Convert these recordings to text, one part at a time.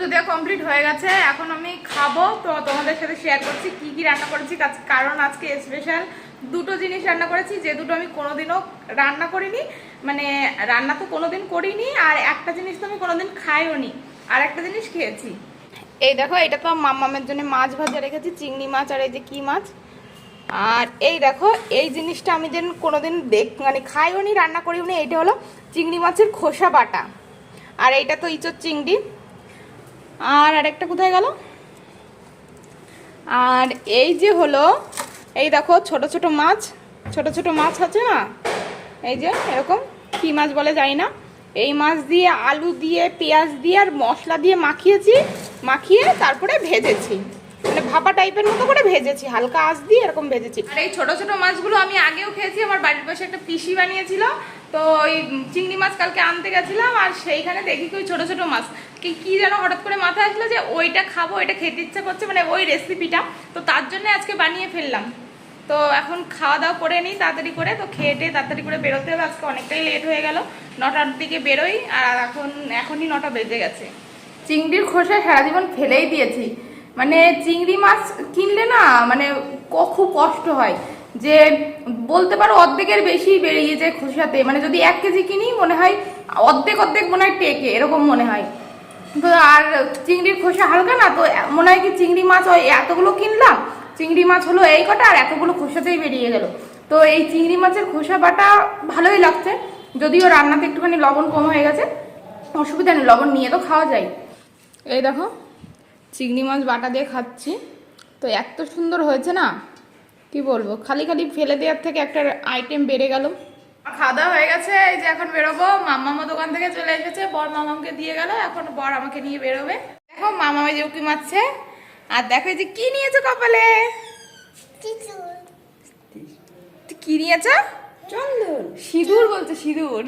পুজো দেওয়া কমপ্লিট হয়ে গেছে, এখন আমি খাবো। তো তোমাদের সাথে শেয়ার করছি কি কি রান্না করেছি, কারণ আজকে স্পেশাল দুটো জিনিস রান্না করেছি, যে দুটো আমি কোনোদিনও রান্না করিনি। মানে রান্না তো কোনোদিন করিনি, আর একটা জিনিস তো আমি কোনোদিন খাইও নি, আর একটা জিনিস খেয়েছি। এই দেখো, এটা তো মাম্মামের জন্য মাছ ভাজা রেখেছি, চিংড়ি মাছ, আর এই যে কি মাছ। আর এই দেখো, এই জিনিসটা আমি যেন কোনোদিন মানে খাইও নি, রান্না করিও নি। এইটা হলো চিংড়ি মাছের খোসা বাটা, আর এইটা তো ইঁচড় চিংড়ি। আর আরেকটা কোথায় গেল? আর এই যে হলো, এই দেখো ছোট ছোট মাছ, ছোট ছোট মাছ আছে না, এই যে এরকম কি মাছ বলে জানি না। এই মাছ দিয়ে আলু দিয়ে পেঁয়াজ দিয়ে আর মশলা দিয়ে মাখিয়েছি, মাখিয়ে তারপরে ভেজেছি, মানে ভাপা টাইপের মতো করে ভেজেছি, হালকা আঁচ দিয়ে এরকম ভেজেছি। আর এই ছোট ছোট মাছগুলো আমি আগেও খেয়েছি, আমার বাড়ির পাশে একটা পিসি বানিয়েছিল। তো ওই চিংড়ি মাছ কালকে আনতে গেছিলাম, আর সেইখানে দেখি ওই ছোট ছোট মাছ কি যেন হঠাৎ করে মাথায় আসলো যে ওইটা খাবো, ওইটা খেতে ইচ্ছা করছে, মানে ওই রেসিপিটা। তো তার জন্য আজকে বানিয়ে ফেললাম। তো এখন খাওয়া দাওয়া করে নিই তাড়াতাড়ি করে, তো খেয়ে তাড়াতাড়ি করে বেরোতে হবে। আজকে অনেকটাই লেট হয়ে গেল, 9টার দিকে বেরোই, আর এখনই 9টা বেজে গেছে। চিংড়ির খোসা সারা জীবন ফেলেই দিয়েছি। মানে চিংড়ি মাছ কিনলে না, মানে খুব কষ্ট হয়, যে বলতে পারো অর্ধেকের বেশি বেরিয়ে যায় খোসাতে। মানে যদি 1 কেজি কিনি, মনে হয় অর্ধেক অর্ধেক মনে হয় টেকে, এরকম মনে হয়। তো আর চিংড়ির খোসা হালকা না, তো মনে হয় কি চিংড়ি মাছ ওই এতগুলো কিনলাম, চিংড়ি মাছ হলো এই কটা, আর এতগুলো খোসাতেই বেরিয়ে গেল। তো এই চিংড়ি মাছের খোসা বাটা ভালোই লাগছে, যদিও রান্নাতে একটুখানি লবণ কম হয়ে গেছে, অসুবিধা নেই, লবণ নিয়ে তো খাওয়া যায়। এই দেখো চিংড়ি মাছ বাটা দিয়ে খাচ্ছি, তো এত সুন্দর হয়েছে না, কি বলবো। খালি খালি ফেলে দেওয়ার থেকে একটা আইটেম বেড়ে গেল। খাওয়া দাওয়া হয়ে গেছে, এই যে এখন বেরোবো। মাম্মামা দোকান থেকে চলে এসেছে, বর মামামকে দিয়ে গেল, এখন বর আমাকে নিয়ে বেরোবে। দেখো মামামা যে উকি মারছে, আর দেখো যে কি নিয়েছো কপালে। কি নিয়েছো? চন্দন। সিঁদুর বলছে, সিঁদুর,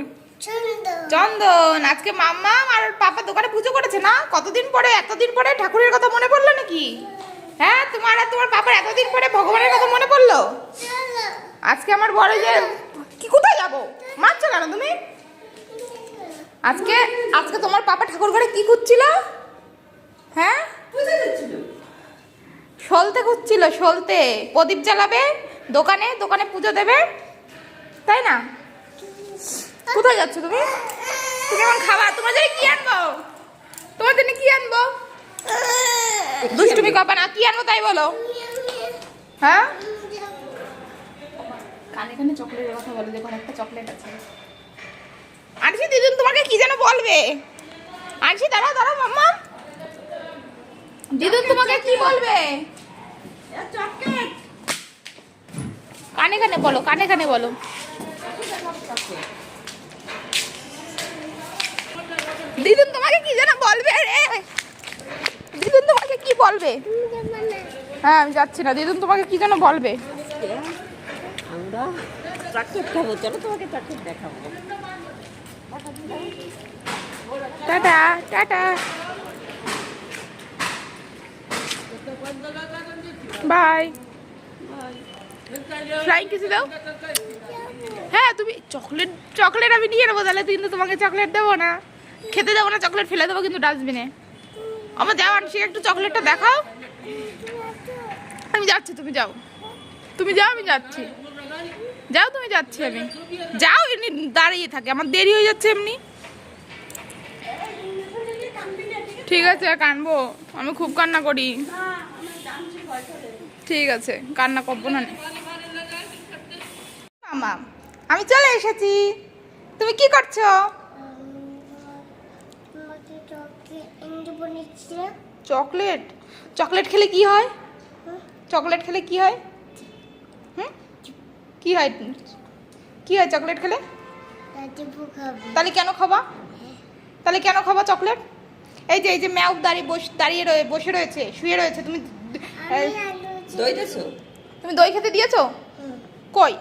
চন্দন। আজকে মাম্মা আর পাপা দোকানে পুজো করেছে না, কতদিন পরে, এতদিন পরে ঠাকুরের কথা মনে পড়লো নাকি? হ্যাঁ, তোমার আর তোমার পাপার এতদিন পরে ভগবানের কথা মনে পড়লো। আজকে আমার বড় যে কি, কোথায় যাবো, মারছো কেন তুমি? আজকে আজকে তোমার পাপা ঠাকুর ঘরে কি খুঁজছিল? হ্যাঁ, সলতে খুঁজছিল, সলতে। প্রদীপ জ্বালাবে দোকানে, দোকানে পুজো দেবে, তাই না? কোথায় যাচ্ছ তুমি? তুমি কেমন খাবার, তোমার জন্য কি আনবো? তোমার জন্য কি আনবো? দুষ্টুমি কপা না, কি আনবো তাই বলো। হ্যাঁ, কানে কানে চকলেটের কথা বলো, দেখো একটা চকলেট আছে। আনছি, দিদুন তোমাকে কি যেন বলবে। আনছি, দাঁড়াও দাঁড়াও মাম্মা, দিদুন তোমাকে কি বলবে। কানে কানে বলো, কানে কানে বলো। দিদুন তোমাকে কি যেন বলবে রে, দিদুন তোমাকে কি বলবে। হ্যাঁ, আমি যাচ্ছি না, দিদুন তোমাকে কি যেন বলবে। আমরা চকলেট খাবো, চলো তোমাকে চকলেট দেখাবো। Tata tata, by. ফ্লাইং কিসে দাও। হ্যাঁ, তুমি চকলেট, চকলেট আমি নিয়ে নেবো তাহলে, কিন্তু তোমাকে চকলেট দেবো না, খেতে দেবো না, চকলেট ফেলে দেবো কিন্তু ডাস্টবিনে। আমার যাও, আনছি একটু চকলেটটা দেখাও। আমি যাচ্ছি, তুমি যাও, তুমি যাও, আমি যাচ্ছি। যাও তুমি, যাচ্ছি আমি। যাও, এমনি দাঁড়িয়ে থাকে, আমার দেরি হয়ে যাচ্ছে এমনি। ঠিক আছে, কানবো, আমি খুব কান্না করি। ঠিক আছে, কান্না করবো না। মামা, আমি চলে এসেছি, তুমি কি করছো? চকলেট, চকলেট খেলে কি হয়? চকলেট খেলে কি হয়? হুম, কি হয়, কি হয় চকলেট খেলে? তাহলে কেন খাবা, তাহলে কেন খাবা চকলেট? এই যে ম্যাও দাঁড়িয়ে বসে রয়েছে, শুয়ে রয়েছে, তুমি দই দিছো? তুমি দই খেতে দিয়েছো? কই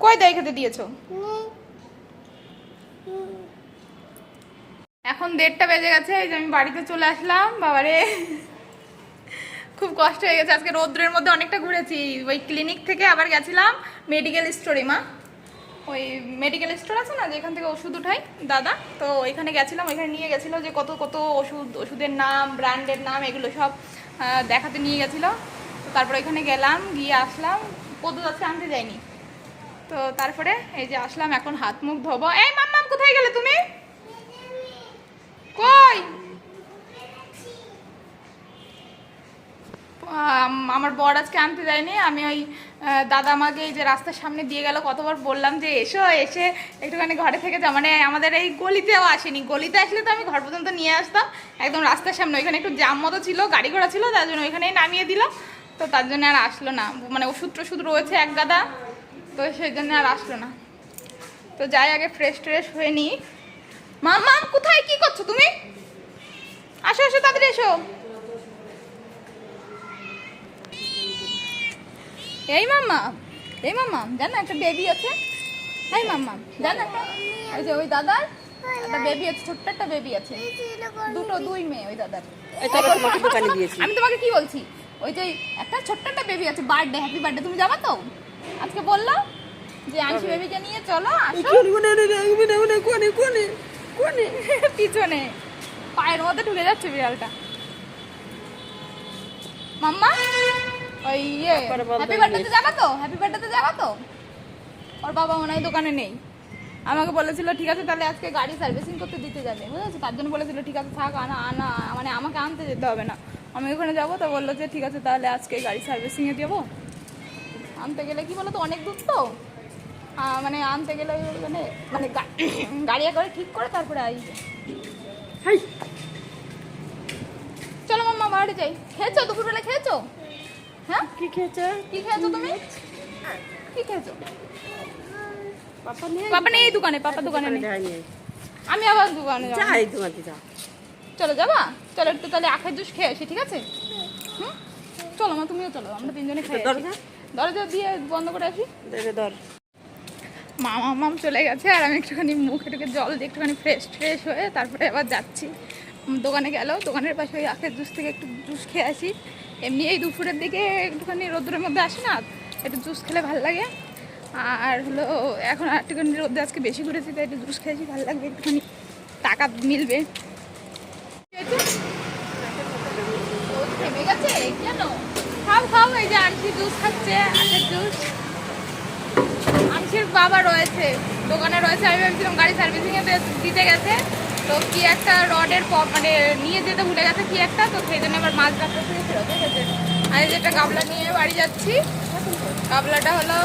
কই দই খেতে দিয়েছো? এখন 1:30 বেজে গেছে, এই যে আমি বাড়িতে চলে আসলাম। বাবারে, খুব কষ্ট হয়ে গেছে আজকে, রৌদ্রের মধ্যে অনেকটা ঘুরেছি। ওই ক্লিনিক থেকে আবার গেছিলাম মেডিকেল স্টোরে। মা, ওই মেডিকেল স্টোর আছে না যেখান থেকে ওষুধ উঠাই দাদা, তো ওইখানে গেছিলাম। ওইখানে নিয়ে গেছিলো যে কত কত ওষুধের নাম, ব্র্যান্ডের নাম, এগুলো সব দেখাতে নিয়ে গেছিলো। তো তারপরে ওইখানে গেলাম, গিয়ে আসলাম। পদ্ম আজকে আনতে যাইনি, তো তারপরে এই যে আসলাম, এখন হাত মুখ ধোবো। এই মাম্মাম কোথায় গেলে তুমি? কই? আমার বর আজকে আনতে যায়নি। আমি ওই দাদা আমাকে এই যে রাস্তার সামনে দিয়ে গেল, কতবার বললাম যে এসো, এসে একটুখানি ঘরে থেকে যা, মানে আমাদের এই গলিতেও আসেনি। গলিতে আসলে তো আমি ঘর পর্যন্ত নিয়ে আসতাম, একদম রাস্তার সামনে। ওইখানে একটু জাম মতো ছিল, গাড়ি ঘোড়া ছিল, তার জন্য ওইখানেই নামিয়ে দিল। তো তার জন্য আর আসলো না, মানে ওষুধ টষুধ রয়েছে এক গাদা, তো সেই জন্য আর আসলো না। তো যাই আগে ফ্রেশ ট্রেশ হয়ে নিই। মাম্মাম কোথায়, কি করছো তুমি? আসো আসো, তাড়াতাড়ি এসো। এই মাম্মা, এই মাম্মা জানো একটা বেবি আছে? এই মাম্মা জানো, ওই যে ওই দাদার একটা বেবি আছে, ছোট্ট একটা বেবি আছে, দুই মেয়ে ওই দাদার। আমি তোমাকে কি বলছি, ওই যে একটা ছোট্ট একটা বেবি আছে, বার্থডে, হ্যাপি বার্থডে। তুমি যাবা তো? আজকে বললাম যে আনছি বেবিকে নিয়ে চলো, আসো। পিছনে পায়ের মধ্যে ঢুকে যাচ্ছে বিড়ালটা। মাম্মা ওই ইয়ে হ্যাপি বার্থডেতে যাবা তো? হ্যাপি বার্থডেতে যাবা তো? ওর বাবা মনে হয় দোকানে নেই। আমাকে বলেছিল ঠিক আছে তাহলে আজকে গাড়ি সার্ভিসিং করতে দিতে যাবে, বুঝেছো? তার জন্য বলেছিল ঠিক আছে থাক, আনা মানে আমাকে আনতে যেতে হবে না, আমি ওখানে যাবো। তো বললো যে ঠিক আছে তাহলে আজকে গাড়ি সার্ভিসিংয়ে যাবো। আনতে গেলে কি বলো তো, অনেক দূর তো, মানে আনতে গেলে মানে মানে গাড়ি একবারে ঠিক করে তারপরে আসবে। চলো মাম্মা বাড়ি যাই। খেয়েছো দুপুরবেলা? খেয়েছো? হ্যাঁ কি খেয়েছো? কি খেয়েছো তুমি? কি খেয়েছো? পাপা নেই দোকানে, পাপা দোকানে নেই। আমি আবার দোকানে যাবো। চলো যাবা? চলো একটু তাহলে আখের জুস খেয়ে আসি, ঠিক আছে? হুম চলো মা, তুমিও চলো, আমরা তিনজনে খাই। দরজা দিয়ে বন্ধ করে আসি। মাম চলে গেছে, আর আমি একটুখানি মুখে টুকে জল দিয়ে একটুখানি ফ্রেশ হয়ে তারপরে আবার যাচ্ছি দোকানে। দোকানের পাশে ওই আখের জুস থেকে একটু জুস খেয়ে আসি। এমনি এই দুপুরের দিকে একটুখানি রোদ্রের মধ্যে আসি না, একটু জুস খেলে ভালো লাগে। আর হলো এখন একটুখানি রোদ্রে আজকে বেশি ঘুরেছি, তাই একটু জুস খেয়েছি, ভালো লাগবে, একটুখানি টাকা মিলবে। থেমে গেছে কেন? খাও, এই যে আনছি জুস খাচ্ছে, আখের জুস। আনছির বাবা রয়েছে, দোকানে রয়েছে। আমি ভেবেছিলাম গাড়ি সার্ভিসিংয়ে দিতে গেছে, তো কি একটা রডের মানে নিয়ে যেতে ভুলে গেছে কি একটা, তো সেই জন্য আবার মাছ ডাক্তার থেকে ফেরত গেছে। আমি যেটা গাবলা নিয়ে বাড়ি যাচ্ছি, গাবলাটা হলো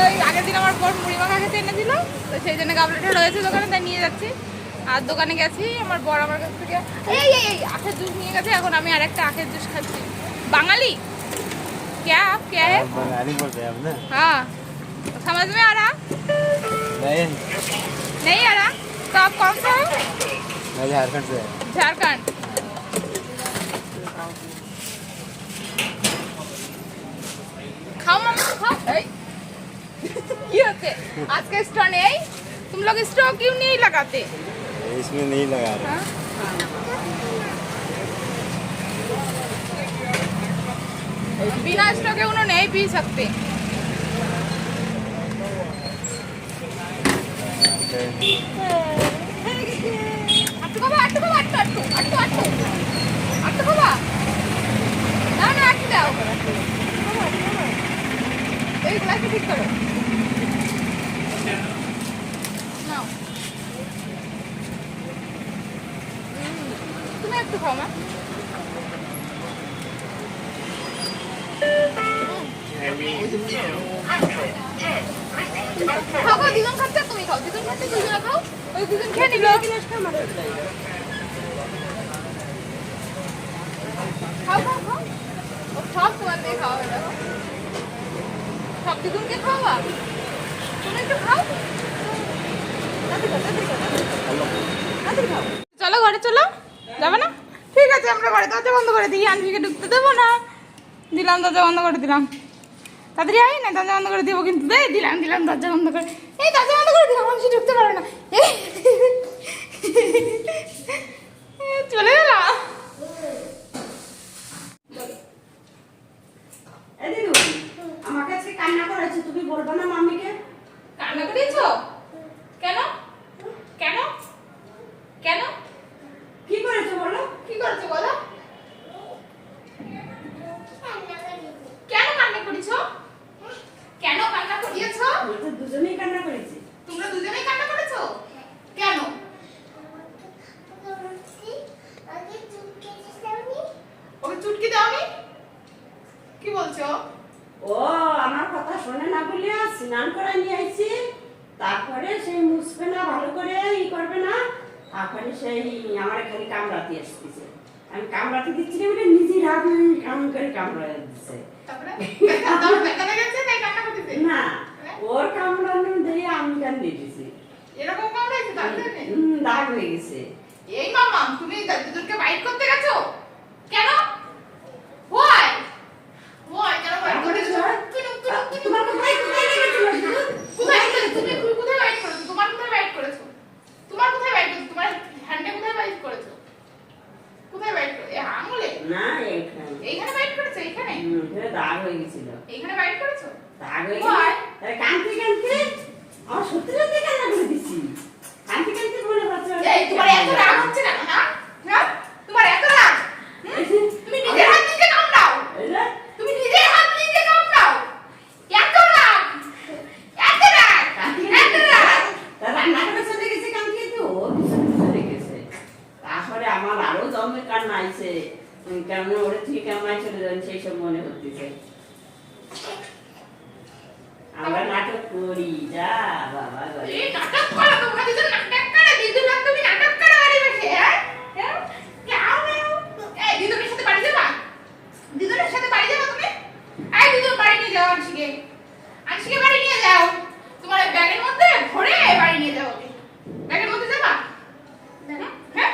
ওই আগের দিন আমার বর মুড়ি মাখা খেতে এনেছিল, তো সেই জন্য গাবলাটা রয়েছে দোকানে, তাই নিয়ে যাচ্ছি। আর দোকানে গেছি, আমার বর আমার কাছ থেকে এই আখের জুস নিয়ে গেছে। এখন আমি আর একটা আখের জুস খাচ্ছি। বাঙালি क्या आप क्या है? बंगाली बोलते हैं आप ना? हाँ, समझ में आ रहा? नहीं आ रहा? तो आप कौन से हो? मैं झारखंड से। झारखंड। खाओ मामा खाओ। ये होते आज का स्ट्रॉ नहीं, तुम लोग स्ट्रॉ क्यों नहीं लगाते? इसमें नहीं लगा रहे। हाँ? बिना स्ट्रॉ के उन्होंने नहीं पी सकते। अट्टू बाबा अट्टू बाबा ना अट्टू जाओ, एक ग्लास ठीक करो नाও। তুমি একটু খাও না। খাও দুজন খাচ্ছে, তুমি খাও, দুজন খাচ্ছে, দুজনে খাও, ওই দুজন খেয়ে নিল। খাও ও সব তোমার দিয়ে খাওয়া হয়ে যাবে, সব দুজনকে খাওয়া। তুমি একটু খাও, চলো ঘরে চলো। যাবে না? ঠিক আছে, আমরা ঘরে দরজা বন্ধ করে দিই, আনবিকে ঢুকতে দেবো না। দিলাম, দরজা বন্ধ করে দিলাম। তাড়াতাড়ি আই না, দরজা বন্ধ করে দেবো কিন্তু। দিলাম দরজা বন্ধ করে। এই দরজা বন্ধ করে দিলাম, মানুষ ঢুকতে পারে না। চলে গেল। আমার কাছে কান্না করেছে, তুমি বলবো না মাম্মিকে? দুজনেই কান্না করেছি। তোমরা দুজনেই কান্না করেছো? কেন? ওকে চুটকি দাওনি? কি বলছো? ও আমার কথা শোনে না বলে স্নান করে নিয়ে আইছি, তারপরে সেই মুছবে না ভালো করে, ই করবে না, তারপরে সেই আমার খালি কামড়াতে আসতেছে। আমি কামড়াতে দিচ্ছি না বলে নিজেই রাগ কাম করে কামড়া দিচ্ছে। তারপরে ব্যথা লেগেছে তাই কান্না করতেছে? না, ওর কামড়ানো দিয়ে আমি কান্দি দিছি। এরকম কামড়াইছে তার জন্য? দাগ হয়ে গেছে। এই মামা তুমি দুজনকে বাইট করতে গেছো কেন? হোয়াই হোয়াই কেন বাইট করেছো? তোমার কোথায় কোথায় লেগেছিল? কোথায় তুমি কোথায় বাইট করেছো? তোমার কোথায় বাইট করেছো? তোমার কোথায় বাইট করেছো? তোমার হ্যান্ডে কোথায় বাইট করেছো? কোথায় বাইট করেছো? এই আঙুলে? না, এইখানে। এইখানে বাইট করেছো? এইখানে? দাগ হয়ে গেছিল। এইখানে বাইট করেছো? দাগ হয়ে গেছে। তাই কাঁদতে কাঁদতে আমার সত্যি সত্যি কান্না করে দিছি। কাঁদতে কাঁদতে মনে হচ্ছে এই তোমার এত রাগ হচ্ছে কেন? হ্যাঁ হ্যাঁ তোমার এত রাগ? তুমি নিজের হাত নিজে কামড়াও। তুমি নিজের হাত নিজে কামড়াও। এত রাগ এত রাগ এত রাগ। রান্না করে চলে গেছে কাঁদতে তো ও পিছনে চলে গেছে। তারপরে আমার আরো জমে কান্না আইছে, কেমন ওরে তুই কেমন চলে যান সেই সব মনে হচ্ছে। আমরা নাটক করি যা বাবা গো। এই নাটক করো তোমরা দুজন নাটক করো দিদু না তুমি নাটক করো বাড়ি বসে হ্যাঁ হ্যাঁ কেউ এই দিদুনের সাথে বাড়ি যাবা দিদুনের সাথে বাড়ি যাবা তুমি এই দিদুর বাড়ি নিয়ে যাও আজকে আজকে বাড়ি নিয়ে যাও তোমার এই ব্যাগের মধ্যে ভরে বাড়ি নিয়ে যাও ওকে ব্যাগের মধ্যে যাবা হ্যাঁ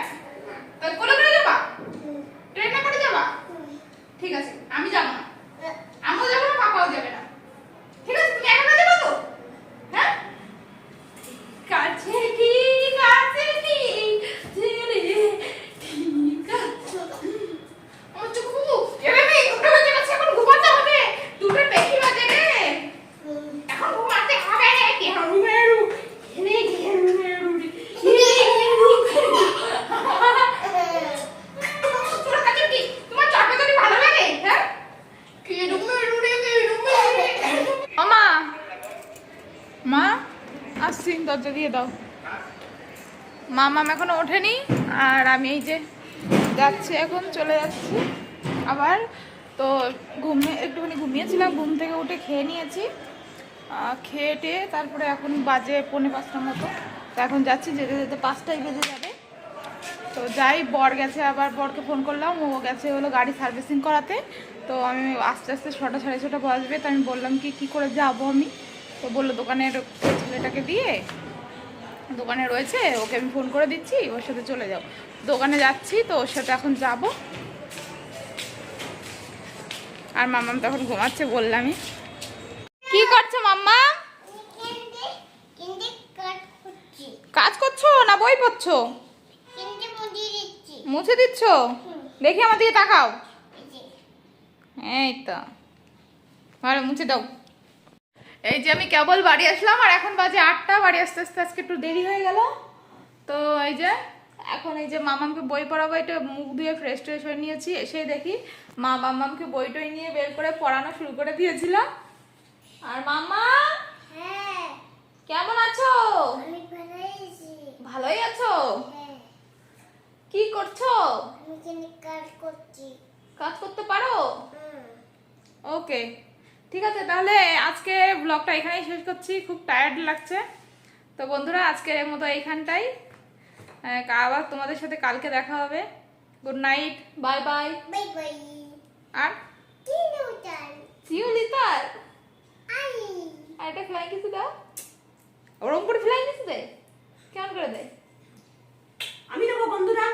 তো কোলে করে যাবা ট্রেনে করে যাবা ঠিক আছে আমি যাব না আমিও যাব না পাপাও যাবে না ঠিক আছে তুমি একা যাবে তো হ্যাঁ কাছে কি ছেড়ে ঠিক আছে আমার চোখ বুবু এরে নেই দুটো বাজে গেছে এখন ঘুমাতে হবে দুটো বেশি বাজে রে এখন ঘুমাতে হবে রে ঘেরু ঘেরু এরে ঘেরু ঘেরু তোর কাছে কি তোমার চটপটি ভালো লাগে হ্যাঁ ঘেরু ঘেরু রে ঘেরু ঘেরু মামা মা আসছি দরজা দিয়ে দাও মামাম এখনো ওঠেনি আর আমি এই যে যাচ্ছি এখন চলে যাচ্ছি আবার তো একটুখানি ঘুমিয়েছিলাম ঘুম থেকে উঠে খেয়ে নিয়েছি খেয়ে টেয়ে তারপরে এখন বাজে 4:45 মতো তো এখন যাচ্ছি যেতে যেতে 5টায় বেজে যাবে তো যাই বর গেছে আবার বরকে ফোন করলাম ও গেছে হলো গাড়ি সার্ভিসিং করাতে তো আমি আস্তে আস্তে 6টা 6:30 বাজবে তো আমি বললাম কি করে যাবো আমি তো বললো দোকানের ছেলেটাকে দিয়ে দোকানে রয়েছে ওকে আমি ফোন করে দিচ্ছি ওর সাথে চলে যাও দোকানে যাচ্ছি তো ওর সাথে এখন যাব আর মাম্মাম তখন ঘুমাচ্ছে বললামই কি করছো মাম্মা কাজ করছো না বই পড়ছো মুছে দিচ্ছ দেখি আমার দিকে তাকাও এই তো ভালো মুছে দাও এই যে আমি কেবল বাড়ি আসলাম আর এখন বাজে 8টা বাড়ি আসতে আসতে আজকে একটু দেরি হয়ে গেল তো এই যে এখন এই যে মামামকে বই পড়াবো এটা মুখ ধুয়ে ফ্রেশ ট্রেশ হয়ে নিয়েছি এসে দেখি মা মামামকে বই টই নিয়ে বের করে পড়ানো শুরু করে দিয়েছিল আর মাম্মা কেমন আছো ভালোই আছো কি করছো কাজ করতে পারো ওকে ঠিক আছে তাহলে আজকে ব্লগটা এখানেই শেষ করছি খুব টায়ার্ড লাগছে তো বন্ধুরা আজকের মতো এইখানটাই আবার তোমাদের সাথে কালকে দেখা হবে গুড নাইট বাই বাই আর সি ইউ লিটার আর একটা ফ্লাইং কিস দাও ওরকম করে ফ্লাইং কিস দেয় কেমন করে দেয় আমি দেবো বন্ধুরা।